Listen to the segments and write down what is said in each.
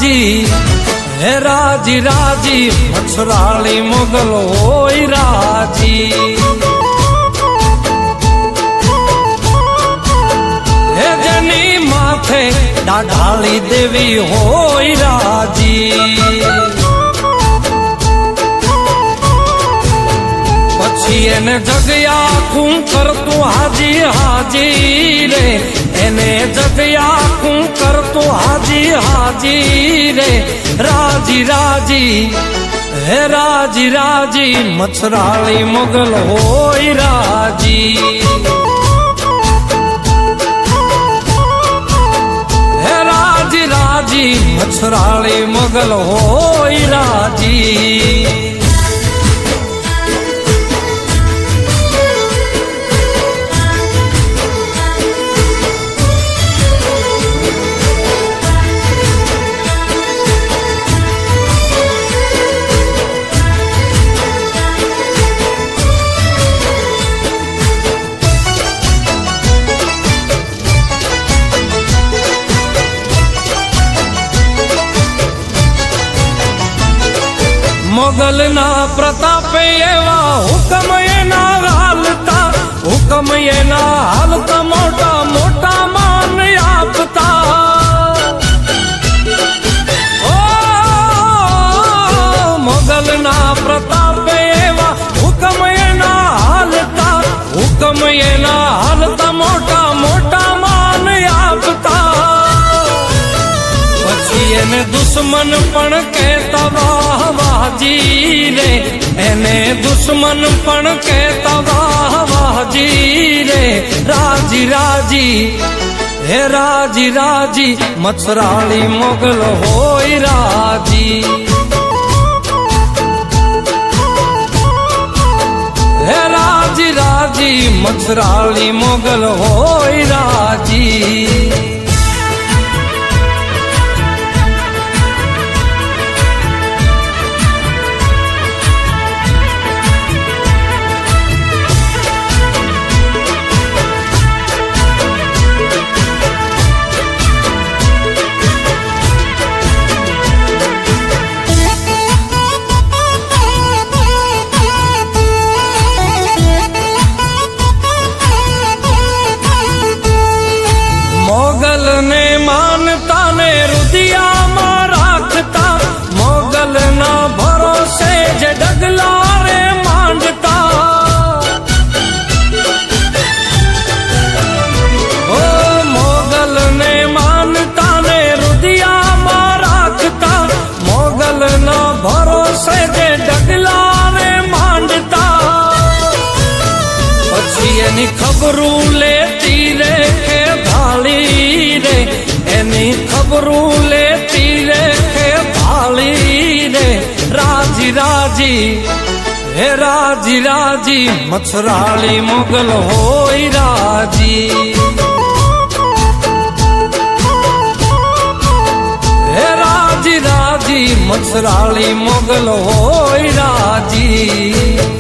રાજી, હે રાજી રાજી મચ્છરાળી મોગલ હોય રાજી, હે જેની માથે દાઢાળી દેવી હોય રાજી, પછી એને જગ્યા ખું કરતું હાજી હાજી રે, એને જગ્યા ખું કરતું હાજી હાજી રે, રાજી રાજી, હે રાજી રાજી મચ્છરાળી મોગલ હોય રાજી, હે રાજી રાજી મચ્છરાળી મોગલ હોય રાજી। મોગલના પ્રતાપે એવા હુકમ એના હાલતા, હુકમ એના હાલતા મોટા મોટા માન આપતા, ઓ મોગલના પ્રતાપે એવા હુકમ એના હાલતા, હુકમ એના હાલતા મોટા મોટા માન આપતા, પછી એને દુશ્મન પણ કહેતા વાહ વાહજી રે, એને દુશ્મન પણ કહેતા વાહ વાહજી રે, રાજી રાજી, હે રાજી રાજી મચ્છરાળી મોગલ હોય રાજી, હે રાજી રાજી મચ્છરાળી મોગલ હોય રાજી। મોગલ ને માનતા ને રુદિયામાં રાખતા, મોગલ ના ભરોસે જે ડગલા રે માંડતા, ઓ મોગલ ને માનતા ને રુદિયામાં રાખતા, મોગલ ના ભરોસે જે ડગલા રે માંડતા, પછી એની ખબરું લેતી રે કે ભાળી રે, એની ખબરું લેતી રે કે ભાળી રે, રાજી રાજી, હે રાજી રાજી મચ્છરાળી મોગલ હોય રાજી, હે રાજી રાજી મચ્છરાળી મોગલ હોય રાજી।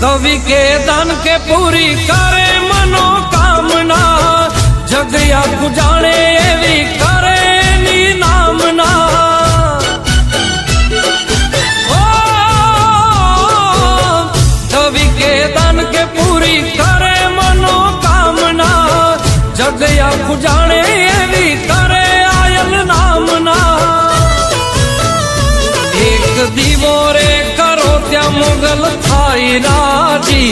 कवि के दान के पूरी करे मनोकामना, जगया जाने एवी करे नी नामना, ओ कवि के दान के पूरी करे मनोकामना, जगया जाने एवी करे आयल नामना, एक दीवो रे करो त्या मोगल थाई राजी,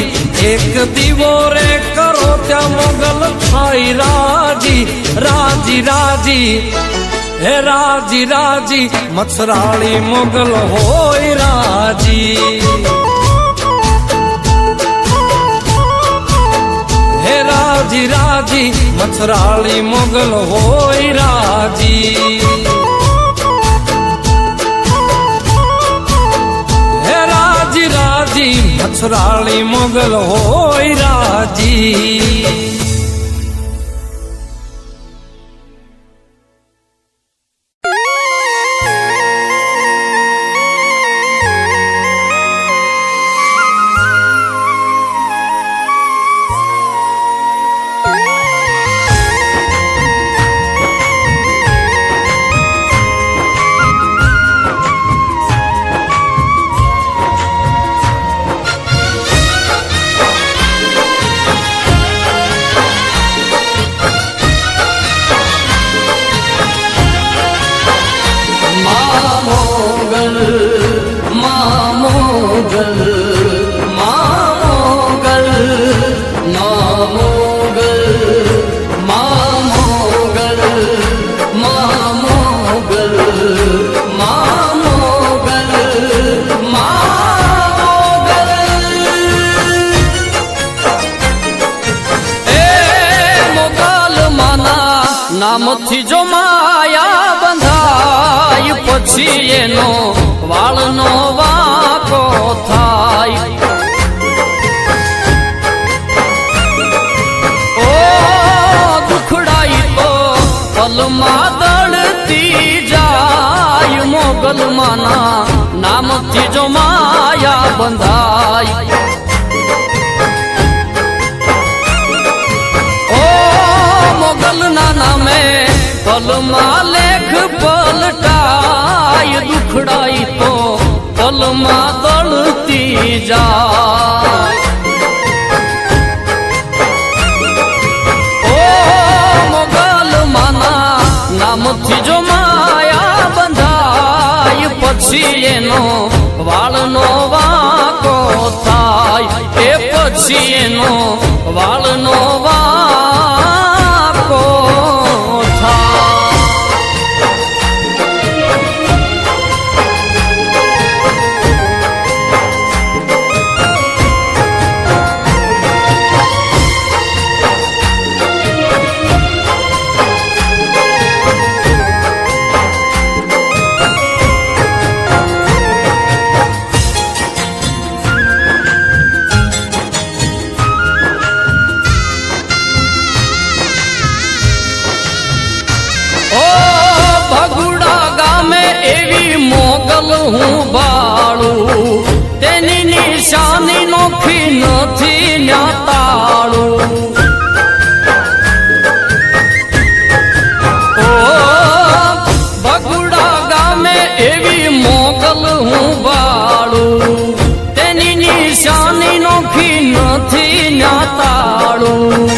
एक दीवो रे करो त्या मोगल थाई राजी, राजी राजी, हे राजी राजी मच्छराળી मोगल होय राजी, हे राजी राजी मच्छराળી मोगल होय राजी। સસરાળી મોગલ હોય રાજી. નામથી જો માયા બંધાય પછી એનો વાળનો વાંકો થાય. ઓ દુખડાઈ તો પલમાં દળતી જાય મોગલમાના નામથી જો માયા બંધાય. મોગલના નામે પલમાં લેખ પલટાય દુખડાઈ તો પલમાં દળતી જાય. ઓ મોગલમાના નામથી જો માયા બંધાય પછી એનો વાળનો વાંકો થાય. એ પછી એનો વાળનો વાંકો થાય. મોગલ હું બાળું તેની નિશાની નોખી નથી ન્યાતાળું. ઓ ભગુડા ગામે એવી મોગલ હું બાળું તેની નિશાની નોખી નથી ન્યાતાળું.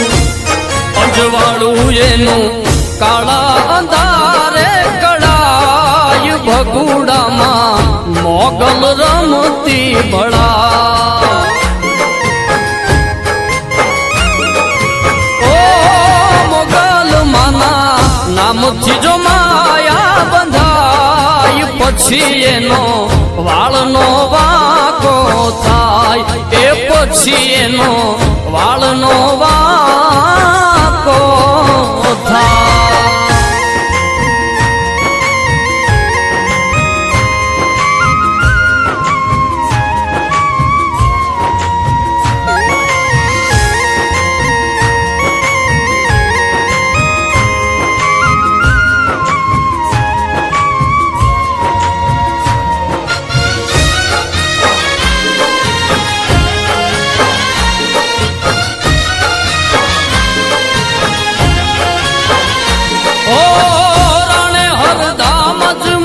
અજવાળું એનું કાળા અંધારે ભગુડામાં મોગલ રમતી બળા. ઓ મોગલ માના નામથી જો માયા બંધાય પછી એનો વાળનો વાંકો થાય. એ પછી એનો વાળનો વાંકો થાય.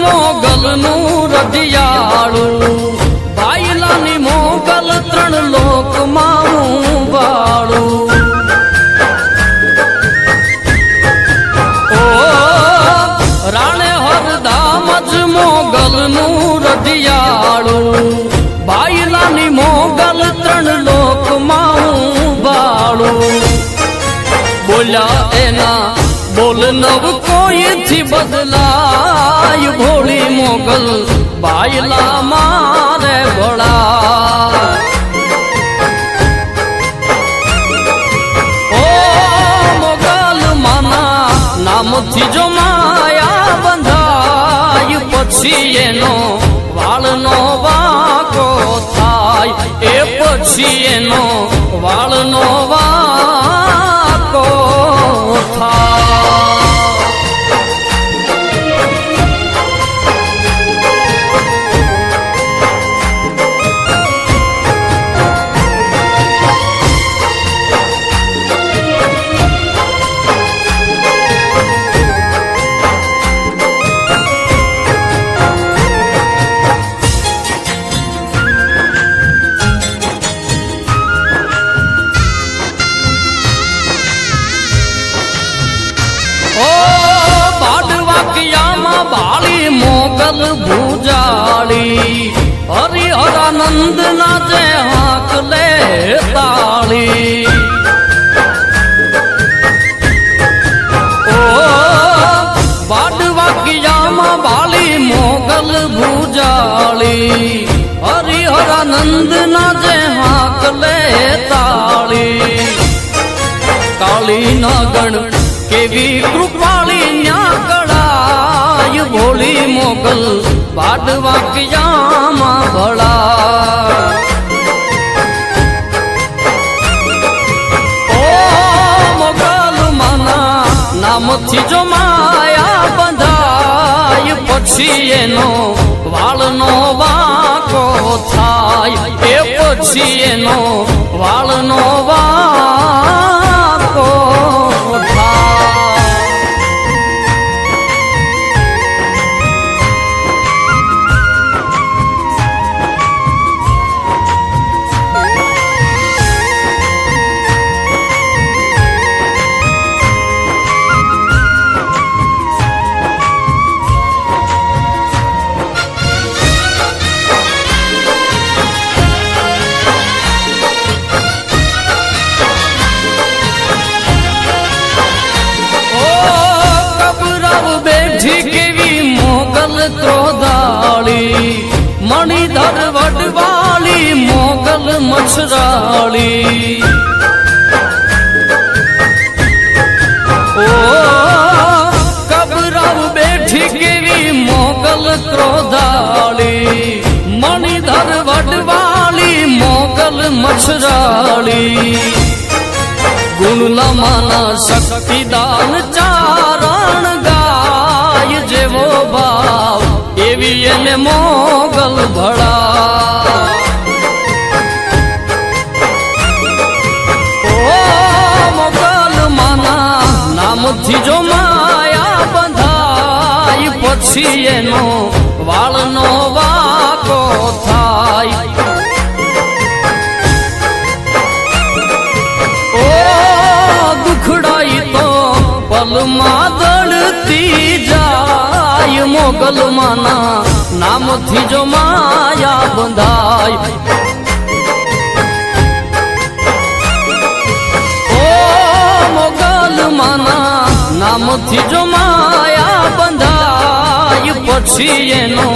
મોગલનું રઢિયાળું બાયલાની મોગલ ત્રણ લોકમાં હું બાળું. ઓ રાણે હરદામ જ મોગલનું રઢિયાળું બાયલાની મોગલ ત્રણ લોકમાં હું બાળું. બોલ્યા એના બોલ નવ કોઈથી બદલાય ભોળી મોગલ બાયલા મારે ભળા. ઓ મોગલ માના નામથી જો માયા બંધાય પછી એનો વાળનો વાંકો થાય. એ પછી પછી એનો વાળનો વાકો થાય. મોગલ ભૂજાળી હરિહરાનંદ ના જે હાક લે તાળી. ઓ બાડવાકિયામાં બાળી મોગલ ભૂજાળી હરિહરાનંદ ના જે હાક લે તાળી. કાળી ના ગણ કેવી કૃપાળી ન્યા કળાય ભોળી મોગલ બાડવાકિયામાં ભળા. ઓ મોગલ માના નામથી જો માયા બંધાય પછી એનો વાળનો વાકો થાય. એ પછી એનો વાળનો વાકો થાય. ક્રોધાળી મણિધર વડવાળી મોગલ મછરાળી. ઓ કબરાવ બેઠી કેવી મોગલ ક્રોધાળી મણિધર વડવાળી મોગલ મછરાળી. ગુણલમાના શક્તિદાન ચારણ ગાય જેવો ભાવ એવી એને મોગલ ભળા. ઓ મોગલ માના નામથી જો માયા બંધાય પછી એનો વાળનો વાકો થાય. ઓ દુખડાઈ તો પલમાં દળતી જાય મોગલ માના નામથી જો માયા બંધાય. ઓ મોગલ માના નામથી જો માયા બંધાય પછી એનો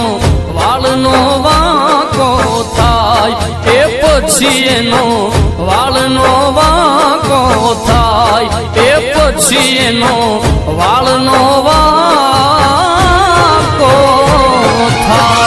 વાળનો વાકો થાય. એ પછી એનો વાળનો વાકો થાય. એ પછી એનો વાળનો વાકો થાય.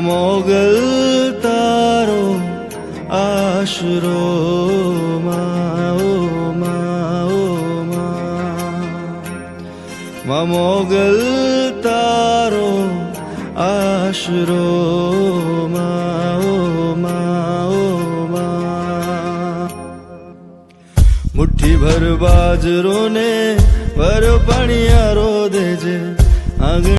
મોગલ તારો આશરો મોગલ તારો આશરો મુઠ્ઠી ભર બાજરો ને ભર પણિયારો દે